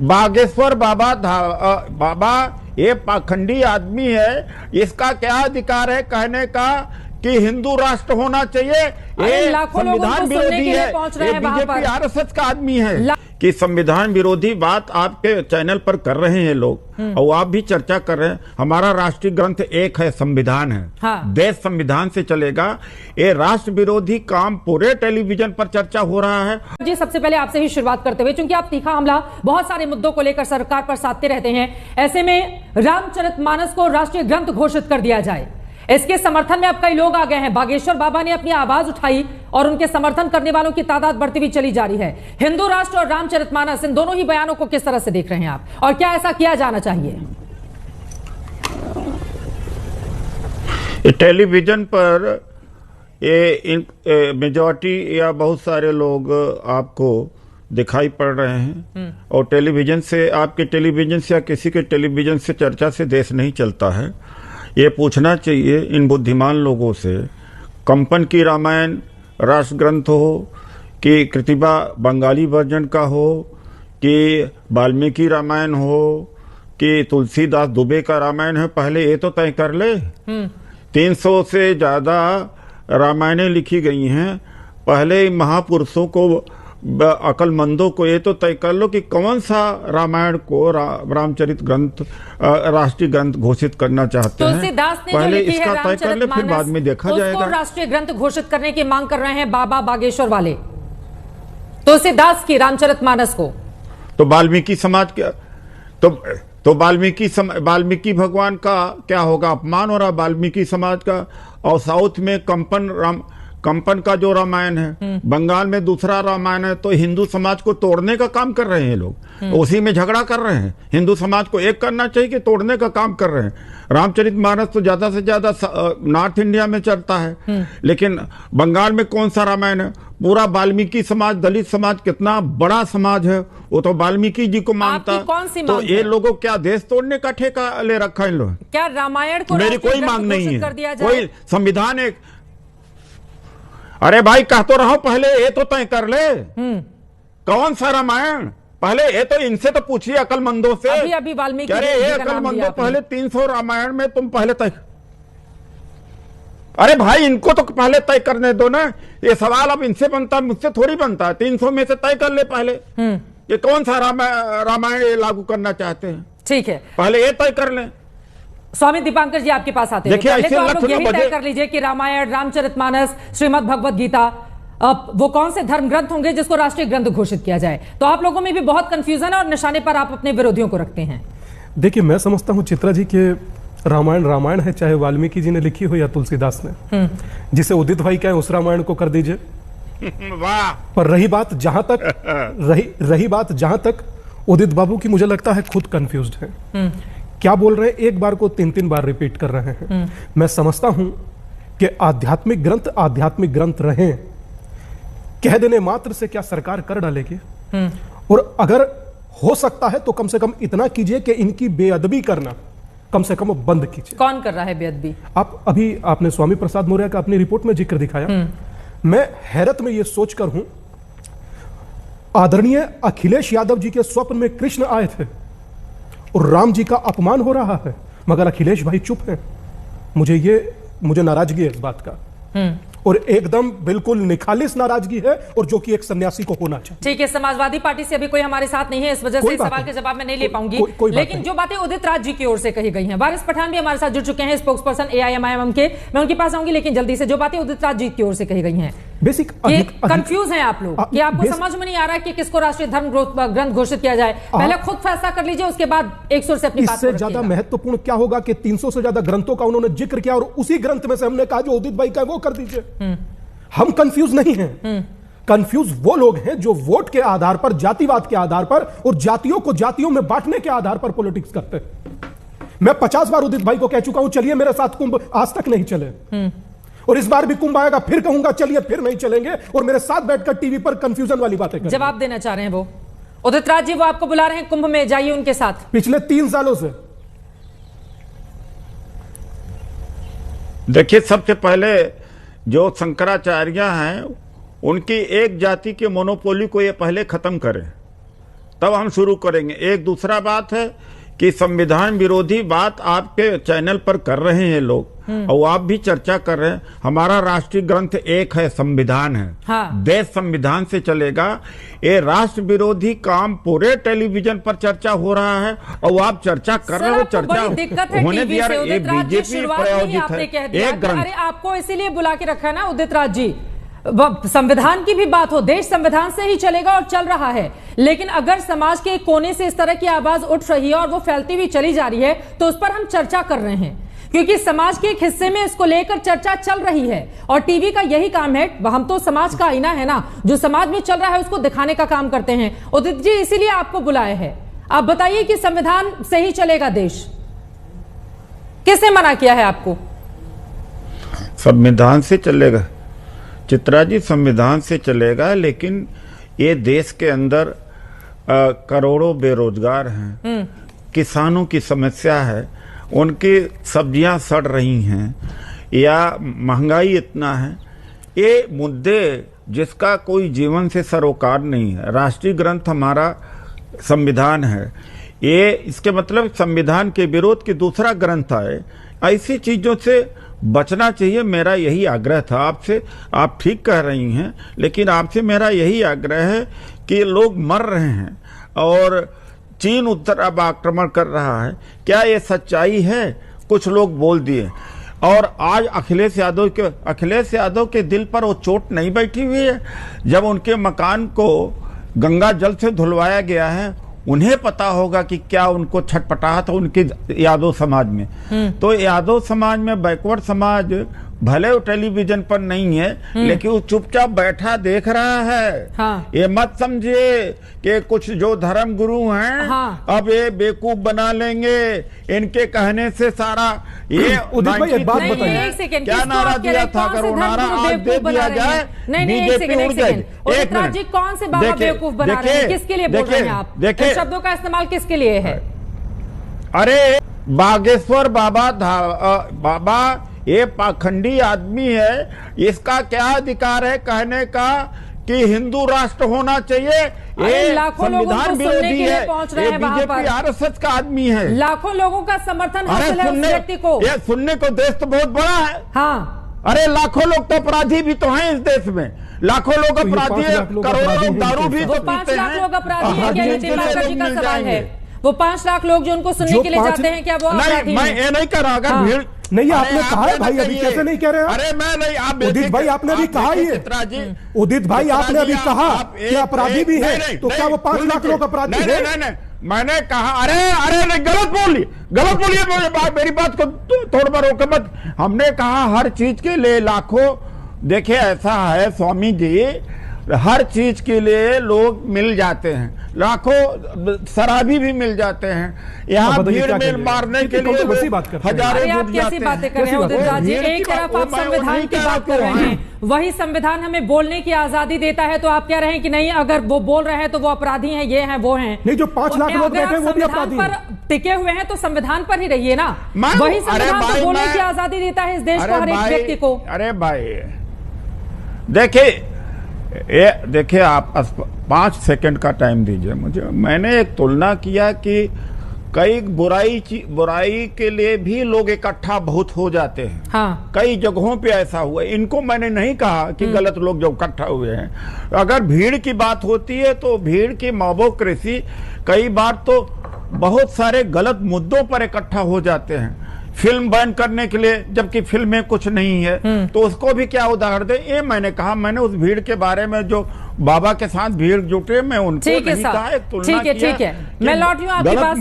बागेश्वर बाबा ये पाखंडी आदमी है, इसका क्या अधिकार है कहने का कि हिंदू राष्ट्र होना चाहिए? ये संविधान विरोधी है, ये बीजेपी आरएसएस का आदमी है कि संविधान विरोधी बात आपके चैनल पर कर रहे हैं लोग, और आप भी चर्चा कर रहे हैं। हमारा राष्ट्रीय ग्रंथ एक है, संविधान है। हाँ। देश संविधान से चलेगा। ये राष्ट्र विरोधी काम पूरे टेलीविजन पर चर्चा हो रहा है। जी, सबसे पहले आपसे ही शुरुआत करते हुए, क्योंकि आप तीखा हमला बहुत सारे मुद्दों को लेकर सरकार पर साधते रहते हैं, ऐसे में रामचरितमानस को राष्ट्रीय ग्रंथ घोषित कर दिया जाए, इसके समर्थन में अब कई लोग आ गए हैं। बागेश्वर बाबा ने अपनी आवाज उठाई और उनके समर्थन करने वालों की तादाद बढ़ती हुई चली जा रही है। हिंदू राष्ट्र और रामचरितमानस, इन दोनों ही बयानों को किस तरह से देख रहे हैं आप, और क्या ऐसा किया जाना चाहिए? टेलीविजन पर ये मेजॉरिटी या बहुत सारे लोग आपको दिखाई पड़ रहे हैं, और टेलीविजन से, आपके टेलीविजन से या किसी के टेलीविजन से चर्चा से देश नहीं चलता है। ये पूछना चाहिए इन बुद्धिमान लोगों से, कंपन की रामायण राष्ट्र ग्रंथ हो, कि कृतिबा बंगाली वर्जन का हो, कि वाल्मीकि रामायण हो, कि तुलसीदास दुबे का रामायण है, पहले ये तो तय कर ले। 300 से ज़्यादा रामायणें लिखी गई हैं, पहले महापुरुषों को, अकलमंदों को ये तो तय कर लो कि कौन सा रामायण को रामचरित ग्रंथ राष्ट्रीय ग्रंथ घोषित करना चाहते हैं। तुलसीदास ने पहले जो लिखी इसका है तय कर ले, फिर बाद में देखा जाएगा। राष्ट्रीय ग्रंथ घोषित करने की मांग कर रहे हैं बाबा बागेश्वर वाले, तुलसीदास की रामचरितमानस को। तो वाल्मीकि समाज क्या, तो वाल्मीकि भगवान का क्या होगा, अपमान हो रहा वाल्मीकि समाज का। और साउथ में कंपन का जो रामायण है, बंगाल में दूसरा रामायण है, तो हिंदू समाज को तोड़ने का काम कर रहे हैं लोग, उसी में झगड़ा कर रहे हैं। हिंदू समाज को एक करना चाहिए कि तोड़ने का काम कर रहे हैं। रामचरितमानस तो ज्यादा से ज्यादा नॉर्थ इंडिया में चलता है, लेकिन बंगाल में कौन सा रामायण है? पूरा वाल्मीकि समाज, दलित समाज कितना बड़ा समाज है, वो तो वाल्मीकि जी को मानता। तो ये लोगों क्या देश तोड़ने का ठेका ले रखा है इन लोग? क्या रामायण को मेरी कोई मांग नहीं है, कोई संविधान एक, अरे भाई कह तो रहा हूं, पहले ये तो तय कर ले कौन सा रामायण, पहले ये तो इनसे तो पूछिए अकलमंदों से। अभी वाल्मीकि, अरे ये अकलमंदों, पहले 300 रामायण में तुम पहले तय, अरे भाई इनको तो पहले तय करने दो ना। ये सवाल अब इनसे बनता, मुझसे थोड़ी बनता है। 300 में से तय कर ले पहले ये कौन सा रामायण लागू करना चाहते हैं। ठीक है, पहले ये तय कर ले। स्वामी दीपांकर जी आपके पास आते हैं, पहले तो आप लोग यही तय कर लीजिए कि रामायण, रामचरितमानस, श्रीमद् भगवद गीता, वो कौन से धर्म ग्रंथ होंगे जिसको राष्ट्रीय ग्रंथ घोषित किया जाए। तो आप लोगों में भी बहुत कंफ्यूजन है और निशाने पर आप अपने विरोधियों को रखते हैं। देखिए, मैं समझता हूं चित्रा जी के रामायण है, चाहे वाल्मीकि जी ने लिखी हो या तुलसीदास ने, जिसे उदित भाई कहें उस रामायण को कर दीजिए। वाह। पर रही बात जहां तक उदित बाबू की, मुझे लगता है खुद कंफ्यूज्ड है। क्या बोल रहे हैं, एक बार को 3 बार रिपीट कर रहे हैं। मैं समझता हूं कि आध्यात्मिक ग्रंथ रहे, कह देने मात्र से क्या सरकार कर डालेगी? और अगर हो सकता है तो कम से कम इतना कीजिए कि इनकी बेअदबी करना कम से कम बंद कीजिए। कौन कर रहा है बेअदबी? आपने स्वामी प्रसाद मौर्य का अपनी रिपोर्ट में जिक्र दिखाया। मैं हैरत में यह सोचकर हूं, आदरणीय अखिलेश यादव जी के स्वप्न में कृष्ण आए थे और राम जी का अपमान हो रहा है, मगर अखिलेश भाई चुप हैं। मुझे नाराजगी है इस बात का, और एकदम बिल्कुल निखालिस नाराजगी है, और जो कि एक सन्यासी को होना चाहिए। ठीक है, समाजवादी पार्टी से अभी कोई हमारे साथ नहीं है, इस वजह से इस सवाल के जवाब में नहीं ले पाऊंगी, लेकिन जो बातें उदित राज जी की ओर से कही गई हैं, वारिस पठान भी हमारे साथ जुड़ चुके हैं, स्पोक्सपर्सन AIMIM के, मैं उनके पास आऊंगी, लेकिन जल्दी से जो बातें उदित राज जी की ओर से कही गई हैं, बेसिक कंफ्यूज हैं आप लोग कि आपको समझ में नहीं आ रहा कि किसको राष्ट्रीय धर्म ग्रंथ घोषित किया जाए। पहले खुद फैसला कर लीजिए, उसके बाद एक सुर से अपनी बात। इससे ज्यादा महत्वपूर्ण क्या होगा कि 300 से ज्यादा ग्रंथों का उन्होंने जिक्र किया, और उसी ग्रंथ में से हमने कहा जो उदित भाई का वो कर दीजिए। हम कंफ्यूज नहीं हैं। कंफ्यूज वो लोग हैं जो वोट के आधार पर, जातिवाद के आधार पर, और जातियों को जातियों में बांटने के आधार पर पॉलिटिक्स करते हैं। मैं 50 बार उदित भाई को कह चुका हूं, चलिए मेरे साथ कुंभ, आज तक नहीं चले, और इस बार भी कुंभ आएगा, फिर कहूंगा चलिए, फिर नहीं चलेंगे, और मेरे साथ बैठकर टीवी पर कंफ्यूजन वाली बातें करें। जवाब देना चाह रहे हैं वो उदित राज जी, वो आपको बुला रहे हैं कुंभ में, जाइए उनके साथ। पिछले 3 सालों से देखिए, सबसे पहले जो शंकराचार्य हैं, उनकी एक जाति के मोनोपोली को ये पहले खत्म करें। तब हम शुरू करेंगे। एक दूसरा बात है कि संविधान विरोधी बात आपके चैनल पर कर रहे हैं लोग, और आप भी चर्चा कर रहे हैं। हमारा राष्ट्रीय ग्रंथ एक है, संविधान है। हाँ। देश संविधान से चलेगा। ये राष्ट्र विरोधी काम पूरे टेलीविजन पर चर्चा हो रहा है, और आप चर्चा कर रहे हो। चर्चा होने दिया, ये बीजेपी प्रायोजित है एक ग्रंथ। अरे आपको इसीलिए बुला के रखा है ना उदित राज जी, संविधान की भी बात हो, देश संविधान से ही चलेगा और चल रहा है। लेकिन अगर समाज के एक कोने से इस तरह की आवाज उठ रही है और वो फैलती हुई चली जा रही है, तो उस पर हम चर्चा कर रहे हैं, क्योंकि समाज के एक हिस्से में इसको लेकर चर्चा चल रही है। और टीवी का यही काम है, हम तो समाज का आईना है ना, जो समाज में चल रहा है उसको दिखाने का काम करते हैं। उदित जी, इसीलिए आपको बुलाया है। आप बताइए कि संविधान से ही चलेगा देश, किसने मना किया है आपको? संविधान से चलेगा चित्रा जी, संविधान से चलेगा। लेकिन ये देश के अंदर करोड़ों बेरोजगार हैं, किसानों की समस्या है, उनकी सब्जियां सड़ रही हैं, या महंगाई इतना है, ये मुद्दे जिसका कोई जीवन से सरोकार नहीं है। राष्ट्रीय ग्रंथ हमारा संविधान है, ये इसके मतलब संविधान के विरोध की दूसरा ग्रंथ आए, ऐसी चीजों से बचना चाहिए। मेरा यही आग्रह था आपसे। आप ठीक कह रही हैं, लेकिन आपसे मेरा यही आग्रह है कि लोग मर रहे हैं और चीन उत्तर अब आक्रमण कर रहा है। क्या ये सच्चाई है? कुछ लोग बोल दिए। और आज अखिलेश यादव के दिल पर वो चोट नहीं बैठी हुई है। जब उनके मकान को गंगा जल से धुलवाया गया है, उन्हें पता होगा कि क्या उनको छटपटाहट उनके यादव समाज में। तो यादव समाज में बैकवर्ड समाज भले वो टेलीविजन पर नहीं है, लेकिन वो चुपचाप बैठा देख रहा है। हाँ। ये मत समझिए कि कुछ जो धर्म गुरु हैं, हाँ। अब ये बेवकूफ बना लेंगे, इनके कहने से सारा ये उदित भाई, एक बात बताइए, क्या नारा दिया था? अगर वो नारा आज दे दिया जाए, बीजेपी उड़ जाएगी। एक मिनट जी, कौन से बाबा बेवकूफ बना रहे हैं? किसके लिए बोल रहे हैं आप? देखिए, शब्दों का इस्तेमाल किसके लिए है? अरे बागेश्वर बाबा ये पाखंडी आदमी है, इसका क्या अधिकार है कहने का कि हिंदू राष्ट्र होना चाहिए? ये लाखों लोगों को सुनने के लिए पहुंच रहे हैं वहां पर। आरएसएस का आदमी है, लाखों लोगों का समर्थन हासिल है उस व्यक्ति को। ये सुनने को देश तो बहुत बड़ा है। हाँ, अरे लाखों लोग तो अपराधी भी तो हैं इस देश में, लाखों लोग अपराधी है, करोड़ों लोग दारू भी तो 5 लाख लोग अपराधी हैं क्या? ये दिमाग जी का सवाल है। वो 5 लाख लोग जो उनको सुनने के लिए जाते हैं, क्या वो अपराधी हैं? मैं ये नहीं कर रहा। अगर भीड़ नहीं, आपने कहा है भाई, अभी कैसे नहीं कह रहे हैं? अरे मैं नहीं, आप उदित भाई आपने भी कहा ही है। उदित भाई आपने अभी कहा कि अपराधी भी है, तो क्या वो 5 लाख लोग अपराधी है? नहीं, मैंने कहा अरे नहीं, गलत बोलिए। मेरी बात को थोड़ा बार रोके मत। हमने कहा हर चीज के लिए लाखों, देखिए ऐसा है स्वामी जी, हर चीज के लिए लोग मिल जाते हैं, लाखों शराबी भी मिल जाते हैं। यहाँ भीड़ में मारने के लिए हजारों आप कैसी बातें कर रहे हैं उदित राज जी? एक तरफ आप संविधान की बात कर रहे हैं, वही संविधान हमें बोलने की आजादी देता है, तो आप कह रहे हैं कि नहीं, अगर वो बोल रहे हैं तो वो अपराधी हैं, ये हैं, वो हैं। नहीं, जो 5 लाख लोग बैठे हैं वो भी अपराधी पर टिके हुए हैं, तो संविधान पर ही रहिए ना। वही संविधान तो बोलने की आजादी देता है इस देश को, हर एक व्यक्ति को। अरे भाई देखिए आप 5 सेकंड का टाइम दीजिए मुझे। मैंने एक तुलना किया कि कई बुराई के लिए भी लोग इकट्ठा बहुत हो जाते हैं। हाँ। कई जगहों पे ऐसा हुआ। इनको मैंने नहीं कहा कि गलत लोग जो इकट्ठा हुए हैं। अगर भीड़ की बात होती है तो भीड़ की मोबोक्रेसी कई बार तो बहुत सारे गलत मुद्दों पर इकट्ठा हो जाते हैं। फिल्म बैन करने के लिए, जबकि फिल्म में कुछ नहीं है, तो उसको भी क्या उदाहरण दे? ये मैंने कहा, मैंने उस भीड़ के बारे में जो बाबा के साथ भीड़ जुटे, मैं उनको नहीं कहा, एक तुलना किया। ठीक है, मैं लौट रही हूँ आपके पास।